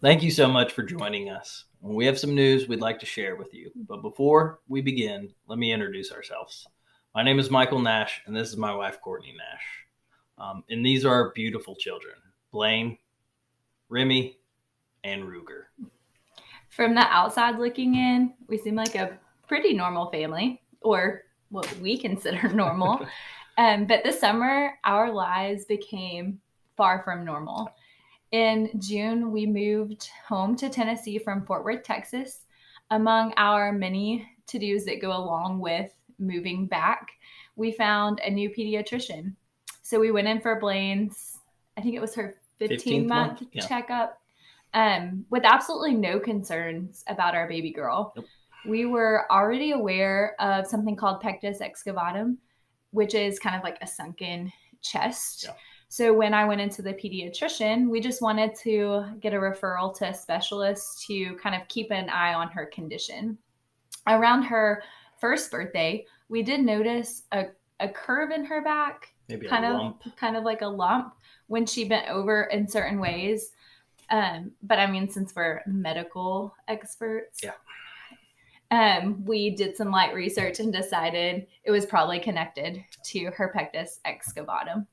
Thank you so much for joining us. We have some news we'd like to share with you. But before we begin, let me introduce ourselves. My name is Michael Nash, and this is my wife, Courtney Nash. And these are our beautiful children, Blayne, Remy, and Ruger. From the outside looking in, we seem like a pretty normal family, or what we consider normal. But this summer, our lives became far from normal. In June, we moved home to Tennessee from Fort Worth, Texas. Among our many to-dos that go along with moving back, we found a new pediatrician. So we went in for Blayne's, I think it was her 15-month checkup, with absolutely no concerns about our baby girl. Nope. We were already aware of something called Pectus Excavatum, which is kind of like a sunken chest. Yeah. So when I went into the pediatrician, we just wanted to get a referral to a specialist to kind of keep an eye on her condition. Around her first birthday, we did notice a curve in her back, Maybe kind of like a lump when she bent over in certain ways. But I mean, since we're medical experts, we did some light research and decided it was probably connected to her Pectus Excavatum.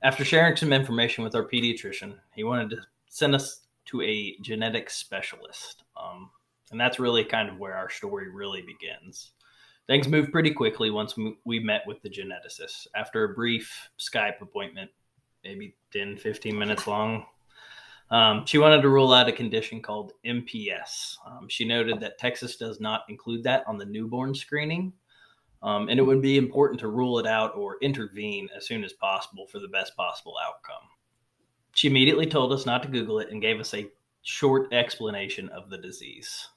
After sharing some information with our pediatrician, he wanted to send us to a genetic specialist. And that's really kind of where our story really begins. Things moved pretty quickly once we met with the geneticist. After a brief Skype appointment, maybe 10, 15 minutes long, she wanted to rule out a condition called MPS. She noted that Texas does not include that on the newborn screening. And it would be important to rule it out or intervene as soon as possible for the best possible outcome. She immediately told us not to Google it and gave us a short explanation of the disease.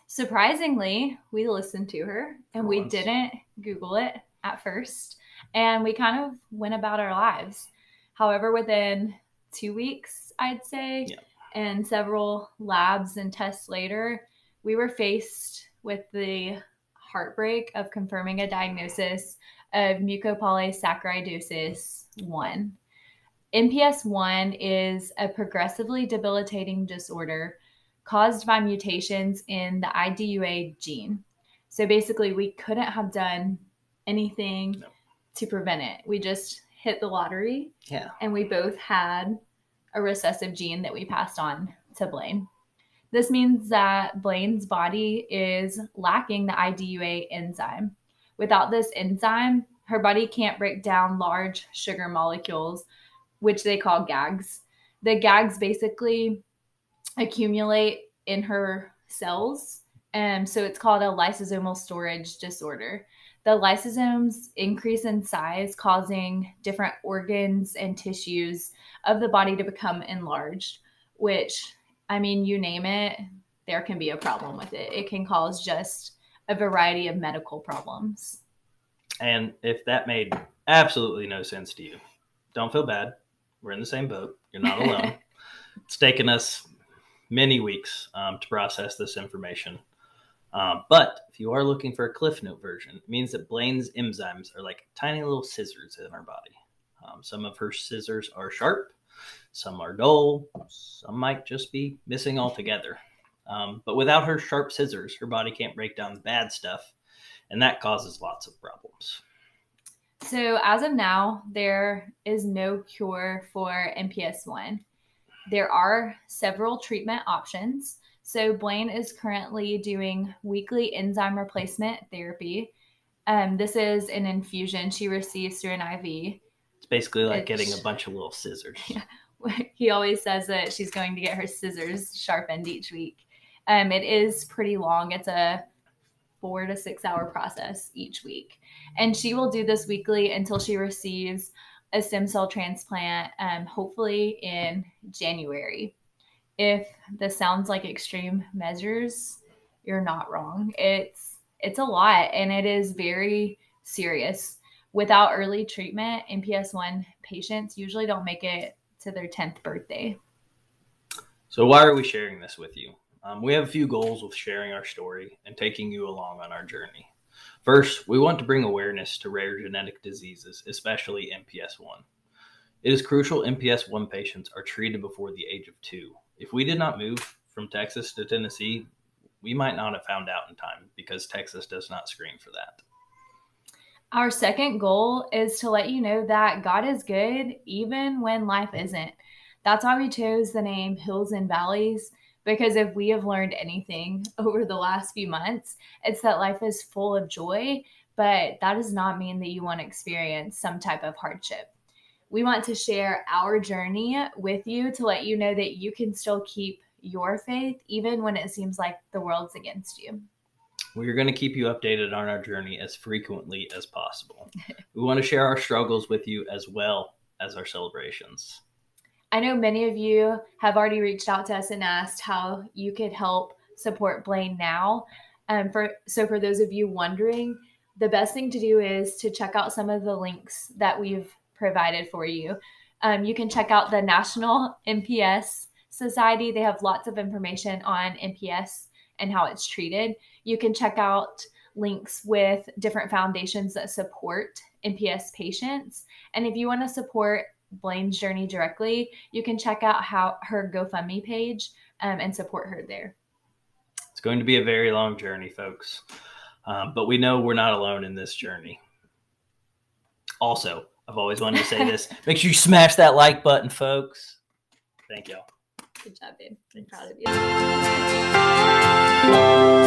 Surprisingly, we listened to her and we didn't Google it at first. And we kind of went about our lives. However, within 2 weeks, I'd say, and several labs and tests later, we were faced with the heartbreak of confirming a diagnosis of mucopolysaccharidosis 1. MPS 1 is a progressively debilitating disorder caused by mutations in the IDUA gene. So basically, we couldn't have done anything to prevent it. We just hit the lottery, and we both had a recessive gene that we passed on to Blayne. This means that Blayne's body is lacking the IDUA enzyme. Without this enzyme, her body can't break down large sugar molecules, which they call GAGs. The GAGs basically accumulate in her cells, and so it's called a lysosomal storage disorder. The lysosomes increase in size, causing different organs and tissues of the body to become enlarged, which, I mean, you name it, there can be a problem with it. It can cause just a variety of medical problems. And if that made absolutely no sense to you, don't feel bad. We're in the same boat. You're not alone. It's taken us many weeks to process this information. But if you are looking for a Cliff Note version, it means that Blayne's enzymes are like tiny little scissors in her body. Some of her scissors are sharp, some are dull, some might just be missing altogether. But without her sharp scissors, her body can't break down the bad stuff, and that causes lots of problems. So as of now, there is no cure for MPS 1. There are several treatment options. So Blayne is currently doing weekly enzyme replacement therapy. This is an infusion she receives through an IV. It's basically like getting a bunch of little scissors. Yeah. He always says that she's going to get her scissors sharpened each week. It is pretty long. It's a 4 to 6 hour process each week. And she will do this weekly until she receives a stem cell transplant, hopefully in January. If this sounds like extreme measures, you're not wrong. It's a lot, and it is very serious. Without early treatment, MPS 1 patients usually don't make it to their 10th birthday. So why are we sharing this with you? We have a few goals with sharing our story and taking you along on our journey. First, we want to bring awareness to rare genetic diseases, especially MPS 1. It is crucial MPS 1 patients are treated before the age of 2. If we did not move from Texas to Tennessee, we might not have found out in time because Texas does not screen for that. Our second goal is to let you know that God is good even when life isn't. That's why we chose the name Hills and Valleys, because if we have learned anything over the last few months, it's that life is full of joy, but that does not mean that you won't experience some type of hardship. We want to share our journey with you to let you know that you can still keep your faith even when it seems like the world's against you. We're going to keep you updated on our journey as frequently as possible. We want to share our struggles with you as well as our celebrations. I know many of you have already reached out to us and asked how you could help support Blayne now. So for those of you wondering, the best thing to do is to check out some of the links that we've provided for you. You can check out the National MPS Society. They have lots of information on MPS and how it's treated. You can check out links with different foundations that support MPS patients. And if you want to support Blayne's journey directly, you can check out her GoFundMe page and support her there. It's going to be a very long journey, folks. But we know we're not alone in this journey. Also, I've always wanted to say this. Make sure you smash that like button, folks. Thank y'all. Good job, babe. I'm proud of you.